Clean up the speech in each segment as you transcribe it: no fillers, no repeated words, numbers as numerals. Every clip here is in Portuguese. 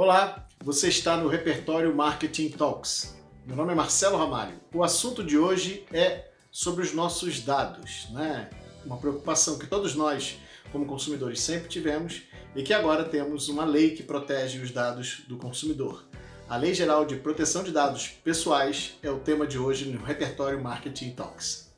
Olá, você está no Repertório Marketing Talks. Meu nome é Marcelo Ramalho. O assunto de hoje é sobre os nossos dados, né? Uma preocupação que todos nós, como consumidores, sempre tivemos e que agora temos uma lei que protege os dados do consumidor. A Lei Geral de Proteção de Dados Pessoais é o tema de hoje no Repertório Marketing Talks.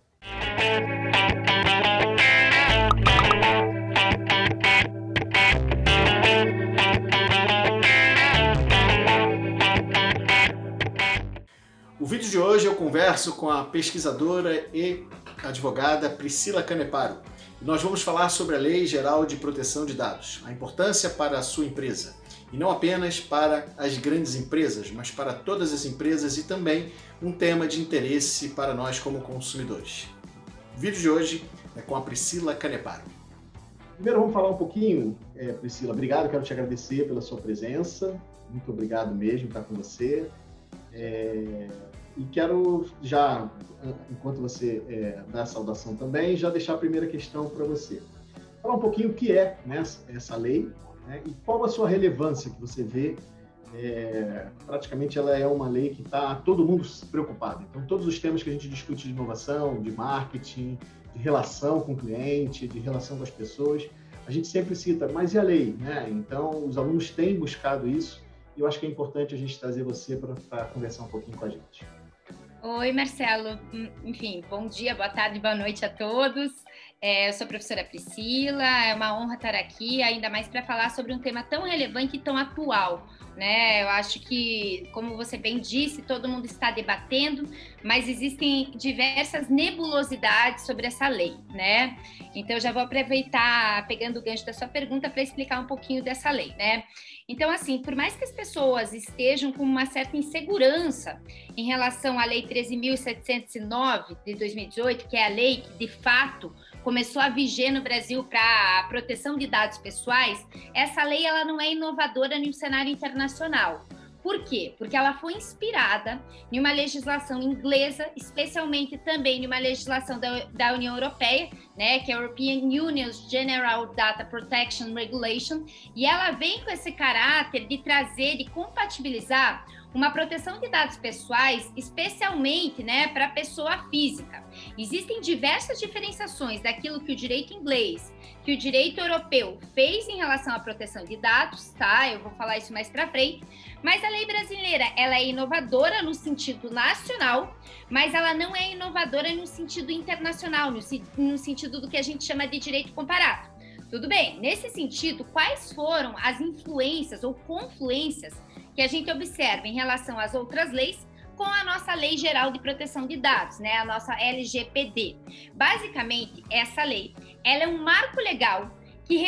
O vídeo de hoje eu converso com a pesquisadora e advogada Priscila Caneparo. E nós vamos falar sobre a Lei Geral de Proteção de Dados, a importância para a sua empresa. E não apenas para as grandes empresas, mas para todas as empresas e também um tema de interesse para nós como consumidores. O vídeo de hoje é com a Priscila Caneparo. Primeiro vamos falar um pouquinho, Priscila, obrigado, quero te agradecer pela sua presença, muito obrigado mesmo por estar com você. E quero já, enquanto você dá a saudação também, já deixar a primeira questão para você. Falar um pouquinho o que é, né, essa lei, né, e qual a sua relevância que você vê. Praticamente ela é uma lei que está todo mundo preocupado. Então todos os temas que a gente discute de inovação, de marketing, de relação com o cliente, de relação com as pessoas, a gente sempre cita, mas e a lei, né? Então os alunos têm buscado isso. E eu acho que é importante a gente trazer você para conversar um pouquinho com a gente. Oi, Marcelo. Enfim, bom dia, boa tarde, boa noite a todos. Eu sou a professora Priscila, é uma honra estar aqui, ainda mais para falar sobre um tema tão relevante e tão atual, né? Eu acho que, como você bem disse, todo mundo está debatendo, mas existem diversas nebulosidades sobre essa lei, né? Então, eu já vou aproveitar, pegando o gancho da sua pergunta, para explicar um pouquinho dessa lei, né? Então, assim, por mais que as pessoas estejam com uma certa insegurança em relação à Lei 13.709 de 2018, que é a lei que, de fato, começou a viger no Brasil para a proteção de dados pessoais, essa lei ela não é inovadora no cenário internacional. Por quê? Porque ela foi inspirada em uma legislação inglesa, especialmente também em uma legislação da União Europeia, né, que é a European Union's General Data Protection Regulation, e ela vem com esse caráter de trazer, de compatibilizar uma proteção de dados pessoais, especialmente, né, para a pessoa física. Existem diversas diferenciações daquilo que o direito inglês, que o direito europeu fez em relação à proteção de dados, tá? Eu vou falar isso mais para frente. Mas a lei brasileira, ela é inovadora no sentido nacional, mas ela não é inovadora no sentido internacional, no sentido do que a gente chama de direito comparado. Tudo bem? Nesse sentido, quais foram as influências ou confluências que a gente observa em relação às outras leis com a nossa Lei Geral de Proteção de Dados, né? A nossa LGPD. Basicamente, essa lei, ela é um marco legal que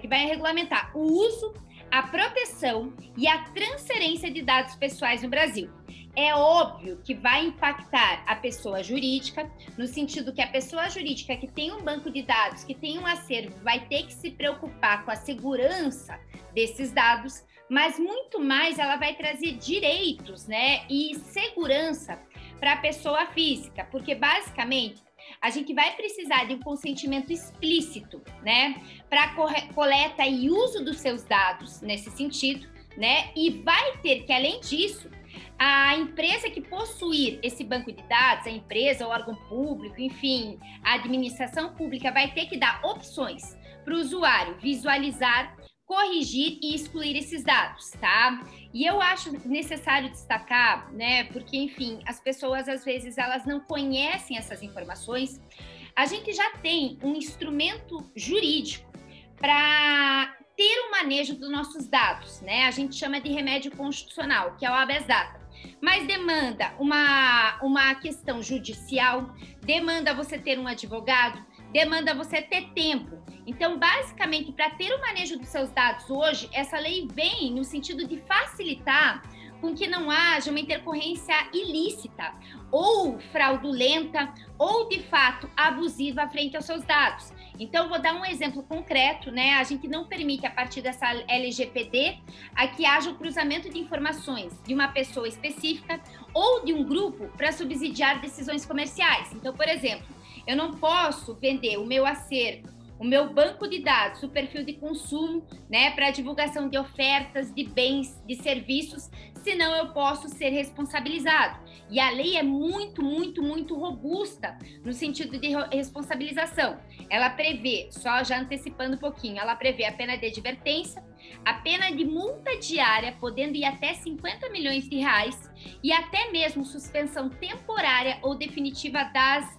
vai regulamentar o uso, a proteção e a transferência de dados pessoais no Brasil. É óbvio que vai impactar a pessoa jurídica, no sentido que a pessoa jurídica que tem um banco de dados, que tem um acervo, vai ter que se preocupar com a segurança desses dados, mas muito mais ela vai trazer direitos, né, e segurança para a pessoa física, porque basicamente a gente vai precisar de um consentimento explícito, né, para coleta e uso dos seus dados nesse sentido, né, e vai ter que, além disso, a empresa que possuir esse banco de dados, a empresa, o órgão público, enfim, a administração pública vai ter que dar opções para o usuário visualizar, corrigir e excluir esses dados, tá? E eu acho necessário destacar, né, porque, enfim, as pessoas, às vezes, elas não conhecem essas informações. A gente já tem um instrumento jurídico para ter o manejo dos nossos dados, né? A gente chama de remédio constitucional, que é o habeas data. Mas demanda uma questão judicial, demanda você ter um advogado, demanda você ter tempo. Então, basicamente, para ter o manejo dos seus dados hoje, essa lei vem no sentido de facilitar com que não haja uma intercorrência ilícita ou fraudulenta ou, de fato, abusiva frente aos seus dados. Então, vou dar um exemplo concreto, né? A gente não permite, a partir dessa LGPD, que haja o cruzamento de informações de uma pessoa específica ou de um grupo para subsidiar decisões comerciais. Então, por exemplo, eu não posso vender o meu acervo o meu banco de dados, o perfil de consumo, né, para divulgação de ofertas, de bens, de serviços, senão eu posso ser responsabilizado. E a lei é muito, muito, muito robusta no sentido de responsabilização. Ela prevê, só já antecipando um pouquinho, ela prevê a pena de advertência, a pena de multa diária, podendo ir até 50 milhões de reais, e até mesmo suspensão temporária ou definitiva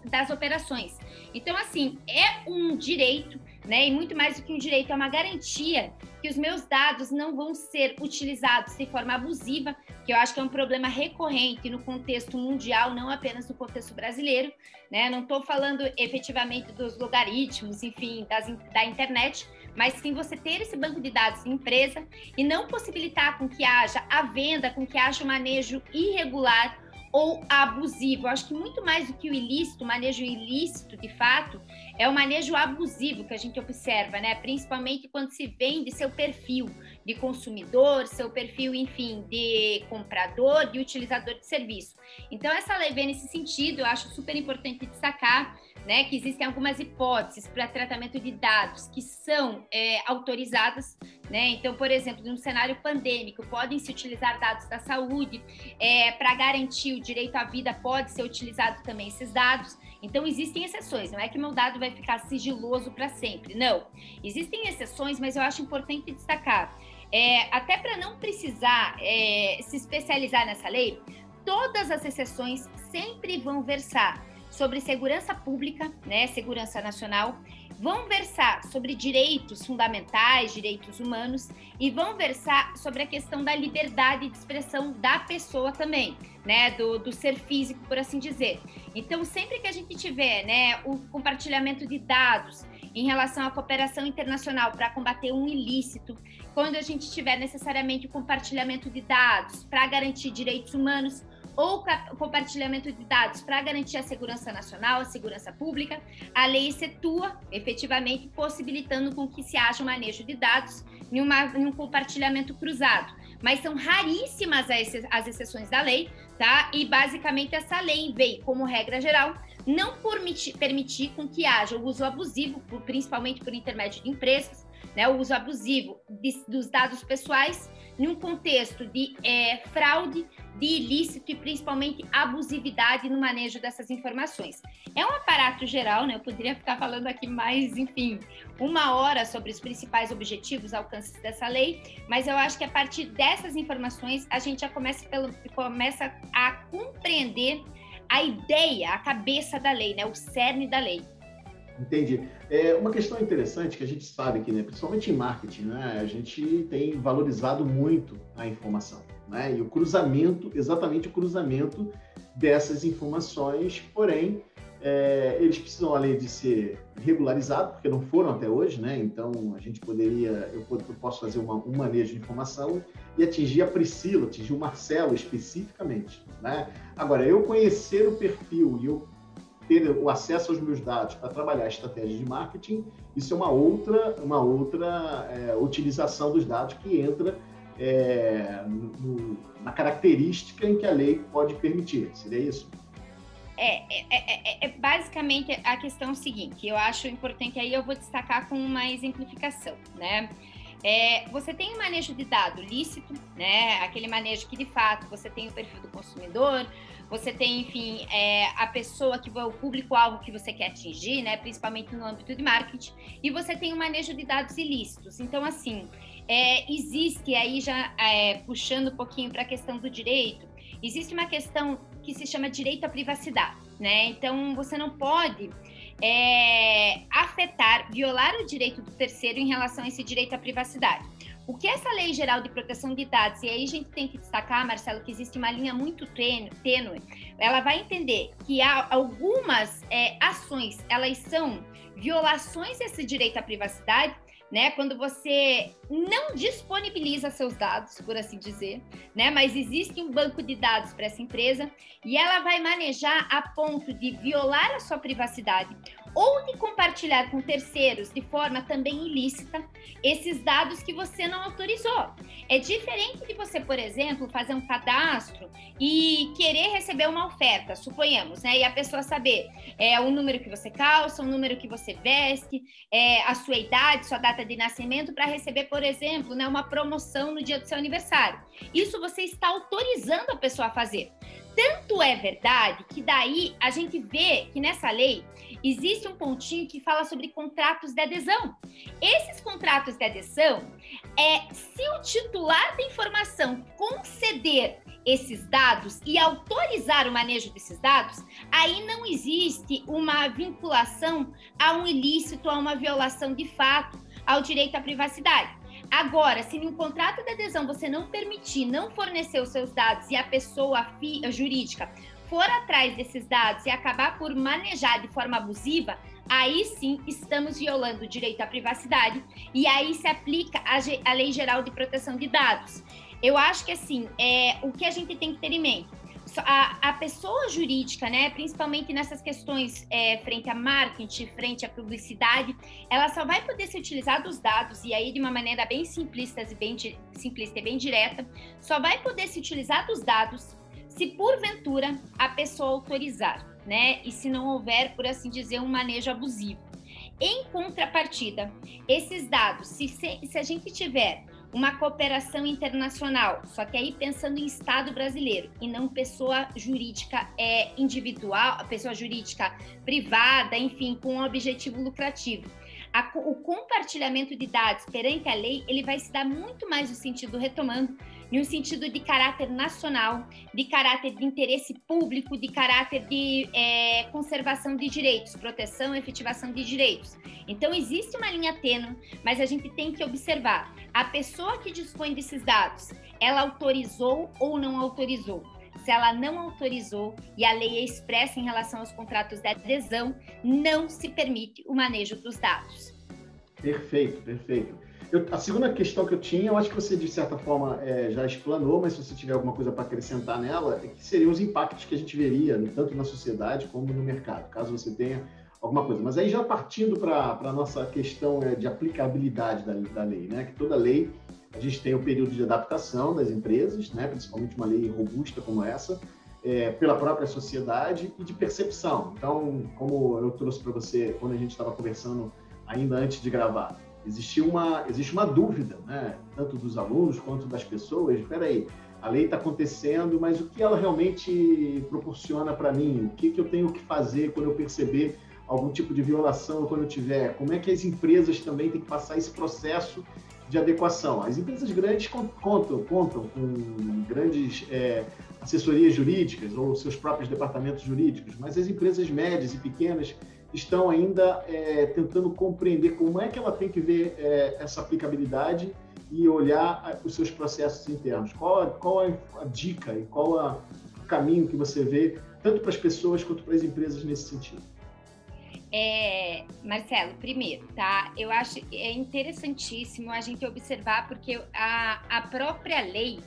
das operações. Então, assim, é um direito, né? E muito mais do que um direito, é uma garantia que os meus dados não vão ser utilizados de forma abusiva, que eu acho que é um problema recorrente no contexto mundial, não apenas no contexto brasileiro, né? Não estou falando efetivamente dos logaritmos, enfim, da internet, mas sim você ter esse banco de dados de empresa e não possibilitar com que haja a venda, com que haja um manejo irregular ou abusivo. Eu acho que muito mais do que o ilícito, o manejo ilícito, de fato, é o manejo abusivo que a gente observa, né? Principalmente quando se vende seu perfil de consumidor, seu perfil, enfim, de comprador, de utilizador de serviço. Então, essa lei vem nesse sentido, eu acho super importante destacar, né, que existem algumas hipóteses para tratamento de dados que são autorizadas, né? Então, por exemplo, num cenário pandêmico, podem se utilizar dados da saúde, para garantir o direito à vida, pode ser utilizado também esses dados. Então, existem exceções, não é que meu dado vai ficar sigiloso para sempre, não. Existem exceções, mas eu acho importante destacar, até para não precisar se especializar nessa lei, todas as exceções sempre vão versar sobre segurança pública, né, segurança nacional, vão versar sobre direitos fundamentais, direitos humanos, e vão versar sobre a questão da liberdade de expressão da pessoa também, né, do ser físico, por assim dizer. Então, sempre que a gente tiver, né, o compartilhamento de dados em relação à cooperação internacional para combater um ilícito, quando a gente tiver necessariamente o compartilhamento de dados para garantir direitos humanos, ou compartilhamento de dados para garantir a segurança nacional, a segurança pública, a lei excetua, efetivamente, possibilitando com que se haja um manejo de dados em um compartilhamento cruzado. Mas são raríssimas as exceções da lei, tá? E, basicamente, essa lei veio, como regra geral, não permitir com que haja o uso abusivo, principalmente por intermédio de empresas, né? O uso abusivo dos dados pessoais, num contexto de fraude, de ilícito e principalmente abusividade no manejo dessas informações. É um aparato geral, né? Eu poderia ficar falando aqui mais, enfim, 1 hora sobre os principais objetivos, alcances dessa lei, mas eu acho que a partir dessas informações a gente já começa a compreender a ideia, a cabeça da lei, né? O cerne da lei. Entendi. Uma questão interessante que a gente sabe que, né, principalmente em marketing, né, a gente tem valorizado muito a informação, né, e o cruzamento, exatamente o cruzamento dessas informações, porém, eles precisam, além de ser regularizados, porque não foram até hoje, né, então a gente eu posso fazer um manejo de informação e atingir a Priscila, atingir o Marcelo especificamente, né. Agora, eu conhecer o perfil e eu ter o acesso aos meus dados para trabalhar estratégias de marketing, isso é uma outra utilização dos dados que entra na característica em que a lei pode permitir. Seria isso? Basicamente, a questão é o seguinte, eu acho importante, aí eu vou destacar com uma exemplificação, né? Você tem um manejo de dado lícito, né? Aquele manejo que, de fato, você tem o perfil do consumidor, você tem, enfim, a pessoa que vai, o público-alvo que você quer atingir, né? Principalmente no âmbito de marketing, e você tem um manejo de dados ilícitos. Então, assim, existe aí já, puxando um pouquinho para a questão do direito, existe uma questão que se chama direito à privacidade, né? Então, você não pode afetar, violar o direito do terceiro em relação a esse direito à privacidade. O que essa Lei Geral de Proteção de Dados, e aí a gente tem que destacar, Marcelo, que existe uma linha muito tênue, ela vai entender que há algumas ações, elas são violações desse direito à privacidade, né? Quando você não disponibiliza seus dados, por assim dizer, né? Mas existe um banco de dados para essa empresa e ela vai manejar a ponto de violar a sua privacidade ou de compartilhar com terceiros de forma também ilícita esses dados que você não autorizou. É diferente de você, por exemplo, fazer um cadastro e querer receber uma oferta, suponhamos, né? E a pessoa saber o número que você calça, o número que você veste, a sua idade, sua data de nascimento, para receber, por exemplo, né, uma promoção no dia do seu aniversário. Isso você está autorizando a pessoa a fazer. Tanto é verdade que daí a gente vê que nessa lei existe um pontinho que fala sobre contratos de adesão. Esses contratos de adesão, se o titular da informação conceder esses dados e autorizar o manejo desses dados, aí não existe uma vinculação a um ilícito, a uma violação de fato ao direito à privacidade. Agora, se no contrato de adesão você não permitir, não fornecer os seus dados e a pessoa jurídica for atrás desses dados e acabar por manejar de forma abusiva, aí sim estamos violando o direito à privacidade e aí se aplica a Lei Geral de Proteção de Dados. Eu acho que assim, o que a gente tem que ter em mente, a pessoa jurídica, né, principalmente nessas questões frente a marketing, frente à publicidade, ela só vai poder ser utilizada os dados, e aí de uma maneira bem simplista e bem direta, só vai poder se utilizar dos dados se porventura a pessoa autorizar, né, e se não houver, por assim dizer, um manejo abusivo. Em contrapartida, esses dados, se a gente tiver uma cooperação internacional, só que aí pensando em Estado brasileiro e não pessoa jurídica individual, pessoa jurídica privada, enfim, com um objetivo lucrativo. O compartilhamento de dados perante a lei, ele vai se dar muito mais no sentido, retomando, em um sentido de caráter nacional, de caráter de interesse público, de caráter de conservação de direitos, proteção e efetivação de direitos. Então, existe uma linha tênue, mas a gente tem que observar, a pessoa que dispõe desses dados, ela autorizou ou não autorizou? Se ela não autorizou e a lei é expressa em relação aos contratos de adesão, não se permite o manejo dos dados. Perfeito, perfeito. A segunda questão que eu tinha, eu acho que você, de certa forma, já explanou, mas se você tiver alguma coisa para acrescentar nela, que seriam os impactos que a gente veria, tanto na sociedade como no mercado, caso você tenha alguma coisa. Mas aí já partindo para a nossa questão de aplicabilidade da lei, né? Que toda lei, a gente tem o período de adaptação das empresas, né? Principalmente uma lei robusta como essa, pela própria sociedade e de percepção. Então, como eu trouxe para você quando a gente estava conversando ainda antes de gravar, existe uma dúvida, né? Tanto dos alunos quanto das pessoas. Espera aí, a lei está acontecendo, mas o que ela realmente proporciona para mim? O que eu tenho que fazer quando eu perceber algum tipo de violação, quando eu tiver? Como é que as empresas também têm que passar esse processo de adequação? As empresas grandes contam com grandes assessorias jurídicas ou seus próprios departamentos jurídicos, mas as empresas médias e pequenas estão ainda tentando compreender como é que ela tem que ver essa aplicabilidade e olhar os seus processos internos. Qual a dica e qual o caminho que você vê, tanto para as pessoas quanto para as empresas nesse sentido? Marcelo, primeiro, tá? Eu acho interessantíssimo a gente observar, porque a própria lei,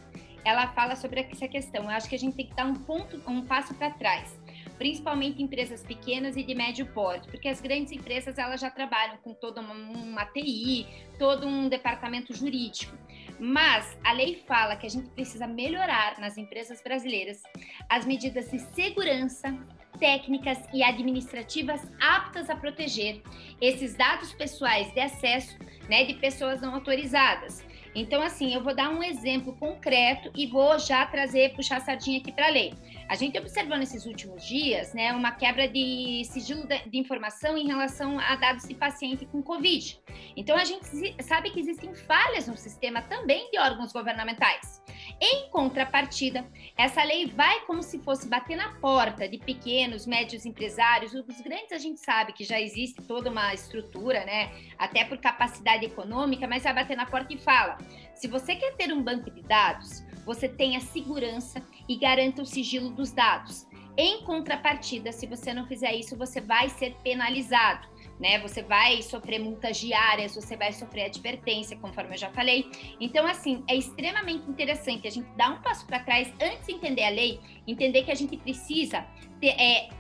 ela fala sobre essa questão. Eu acho que a gente tem que dar um passo para trás, principalmente empresas pequenas e de médio porte, porque as grandes empresas, elas já trabalham com toda uma TI, todo um departamento jurídico. Mas a lei fala que a gente precisa melhorar nas empresas brasileiras as medidas de segurança, técnicas e administrativas aptas a proteger esses dados pessoais de acesso, né, de pessoas não autorizadas. Então, assim, eu vou dar um exemplo concreto e vou já puxar a sardinha aqui para a lei. A gente observou nesses últimos dias, né, uma quebra de sigilo de informação em relação a dados de paciente com Covid. Então, a gente sabe que existem falhas no sistema também de órgãos governamentais. Em contrapartida, essa lei vai como se fosse bater na porta de pequenos, médios empresários. Os grandes a gente sabe que já existe toda uma estrutura, né, até por capacidade econômica, mas vai bater na porta e fala: se você quer ter um banco de dados, você tenha segurança e garanta o sigilo dos dados. Em contrapartida, se você não fizer isso, você vai ser penalizado. né? Você vai sofrer multas diárias, você vai sofrer advertência, conforme eu já falei. Então, assim, é extremamente interessante a gente dar um passo para trás antes de entender a lei, entender que a gente precisa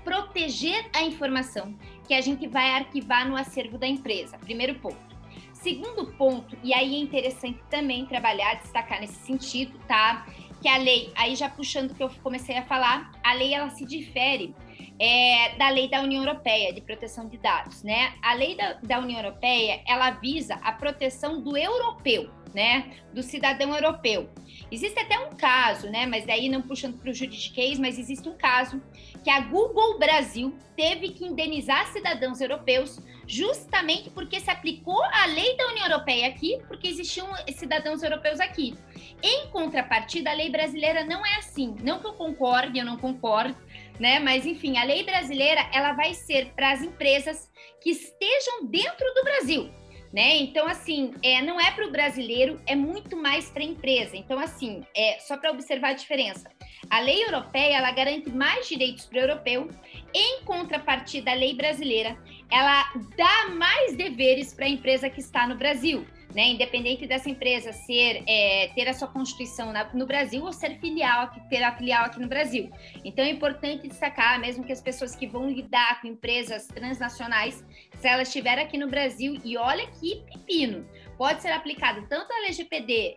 proteger a informação que a gente vai arquivar no acervo da empresa. Primeiro ponto. Segundo ponto, e aí é interessante também trabalhar, destacar nesse sentido, tá? Que a lei, aí já puxando o que eu comecei a falar, a lei ela se difere da lei da União Europeia de proteção de dados, né? A lei da União Europeia, ela visa a proteção do europeu, né? Do cidadão europeu. Existe até um caso, né? Mas daí não puxando para o juridiquês, mas existe um caso que a Google Brasil teve que indenizar cidadãos europeus justamente porque se aplicou a lei da União Europeia aqui, porque existiam cidadãos europeus aqui. Em contrapartida, a lei brasileira não é assim. Não que eu concorde, eu não concordo, né? Mas, enfim, a lei brasileira, ela vai ser para as empresas que estejam dentro do Brasil, né? Então, assim, não é para o brasileiro, é muito mais para a empresa. Então, assim, só para observar a diferença. A lei europeia, ela garante mais direitos para o europeu, em contrapartida, a lei brasileira, ela dá mais deveres para a empresa que está no Brasil, né? Independente dessa empresa ter a sua constituição no Brasil ou ter a filial aqui no Brasil. Então, é importante destacar, mesmo que as pessoas que vão lidar com empresas transnacionais, se elas estiverem aqui no Brasil, e olha que pepino, pode ser aplicado tanto a LGPD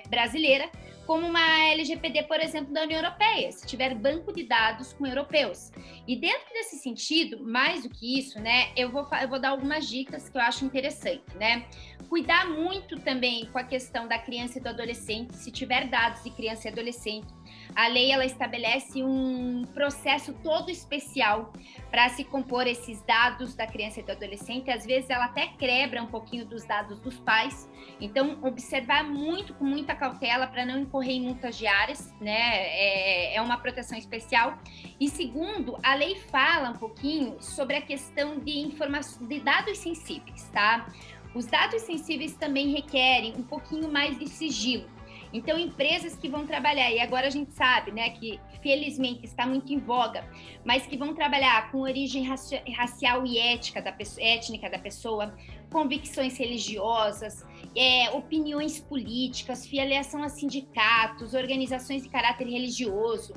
brasileira, como uma LGPD, por exemplo, da União Europeia, se tiver banco de dados com europeus. E dentro desse sentido, mais do que isso, né, eu vou dar algumas dicas que eu acho interessante, né? Cuidar muito também com a questão da criança e do adolescente, se tiver dados de criança e adolescente. A lei, ela estabelece um processo todo especial para se compor esses dados da criança e do adolescente. Às vezes, ela até quebra um pouquinho dos dados dos pais. Então, observar muito, com muita cautela, para não incorrer em multas diárias, né? É uma proteção especial. E segundo, a lei fala um pouquinho sobre a questão de dados sensíveis, tá? Os dados sensíveis também requerem um pouquinho mais de sigilo. Então, empresas que vão trabalhar, e agora a gente sabe, né, que felizmente está muito em voga, mas que vão trabalhar com origem racial e étnica da pessoa, convicções religiosas, opiniões políticas, filiação a sindicatos, organizações de caráter religioso,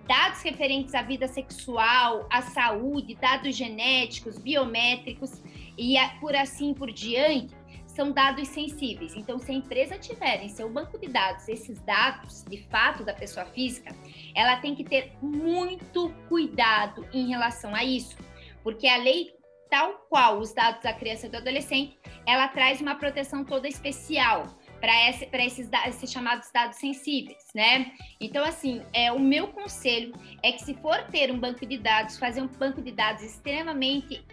dados referentes à vida sexual, à saúde, dados genéticos, biométricos e por assim por diante, são dados sensíveis. Então, se a empresa tiver em seu banco de dados esses dados, de fato, da pessoa física, ela tem que ter muito cuidado em relação a isso, porque a lei, tal qual os dados da criança e do adolescente, ela traz uma proteção toda especial para esses chamados dados sensíveis, né? Então, assim, o meu conselho é que se for ter um banco de dados, fazer um banco de dados extremamente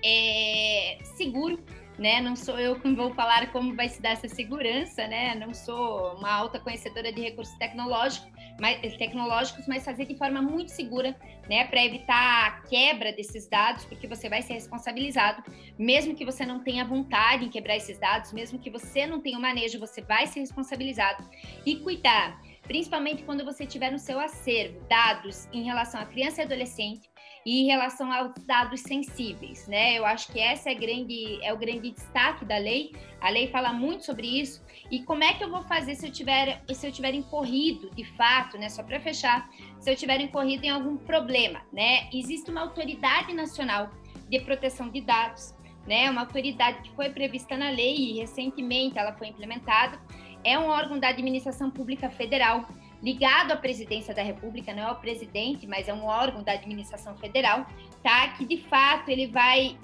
seguro, né? Não sou eu que vou falar como vai se dar essa segurança, né? Não sou uma alta conhecedora de recursos tecnológicos, mas fazer de forma muito segura, né? Para evitar a quebra desses dados, porque você vai ser responsabilizado, mesmo que você não tenha vontade em quebrar esses dados, mesmo que você não tenha o manejo, você vai ser responsabilizado. E cuidar, principalmente quando você tiver no seu acervo dados em relação à criança e adolescente, e em relação aos dados sensíveis, né? Eu acho que esse é o grande destaque da lei. A lei fala muito sobre isso. E como é que eu vou fazer se eu tiver incorrido, de fato, né? Só para fechar, se eu tiver incorrido em algum problema, né? Existe uma autoridade nacional de proteção de dados, né? Uma autoridade que foi prevista na lei e recentemente ela foi implementada. É um órgão da administração pública federal, ligado à presidência da República, não é o presidente, mas é um órgão da administração federal, tá? Que de fato ele vai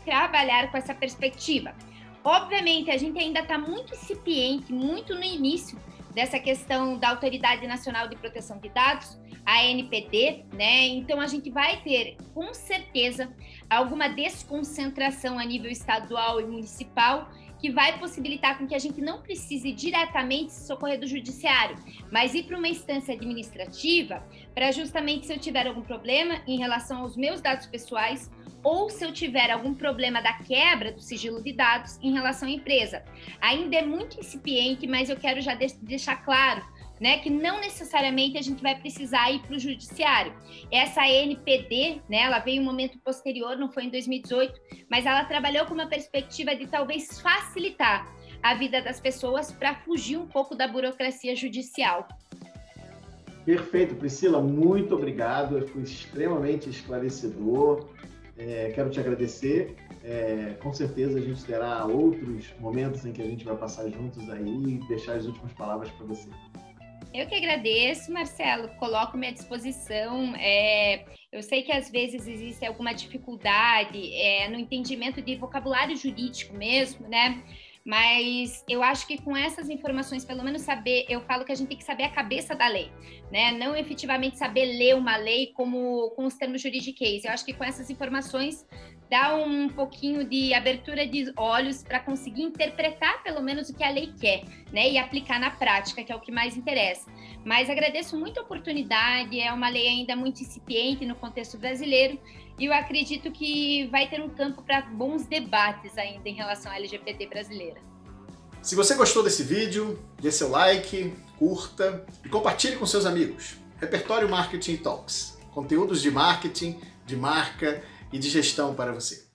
trabalhar com essa perspectiva. Obviamente, a gente ainda está muito incipiente, muito no início dessa questão da Autoridade Nacional de Proteção de Dados, a ANPD, né? Então a gente vai ter, com certeza, alguma desconcentração a nível estadual e municipal, que vai possibilitar com que a gente não precise diretamente se socorrer do judiciário, mas ir para uma instância administrativa para justamente se eu tiver algum problema em relação aos meus dados pessoais ou se eu tiver algum problema da quebra do sigilo de dados em relação à empresa. Ainda é muito incipiente, mas eu quero já deixar claro né, que não necessariamente a gente vai precisar ir para o judiciário. Essa NPD, né, ela veio em um momento posterior, não foi em 2018, mas ela trabalhou com uma perspectiva de talvez facilitar a vida das pessoas para fugir um pouco da burocracia judicial. Perfeito, Priscila, muito obrigado, foi extremamente esclarecedor, quero te agradecer, com certeza a gente terá outros momentos em que a gente vai passar juntos aí e deixar as últimas palavras para você. Eu que agradeço, Marcelo, coloco-me à disposição. Eu sei que às vezes existe alguma dificuldade no entendimento de vocabulário jurídico mesmo, né? Mas eu acho que com essas informações, pelo menos saber, eu falo que a gente tem que saber a cabeça da lei, né? Não efetivamente saber ler uma lei como com os termos juridiquês. Eu acho que com essas informações dá um pouquinho de abertura de olhos para conseguir interpretar pelo menos o que a lei quer, né? E aplicar na prática, que é o que mais interessa. Mas agradeço muito a oportunidade, é uma lei ainda muito incipiente no contexto brasileiro, e eu acredito que vai ter um campo para bons debates ainda em relação à LGPD brasileira. Se você gostou desse vídeo, dê seu like, curta e compartilhe com seus amigos. Repertório Marketing Talks. Conteúdos de marketing, de marca e de gestão para você.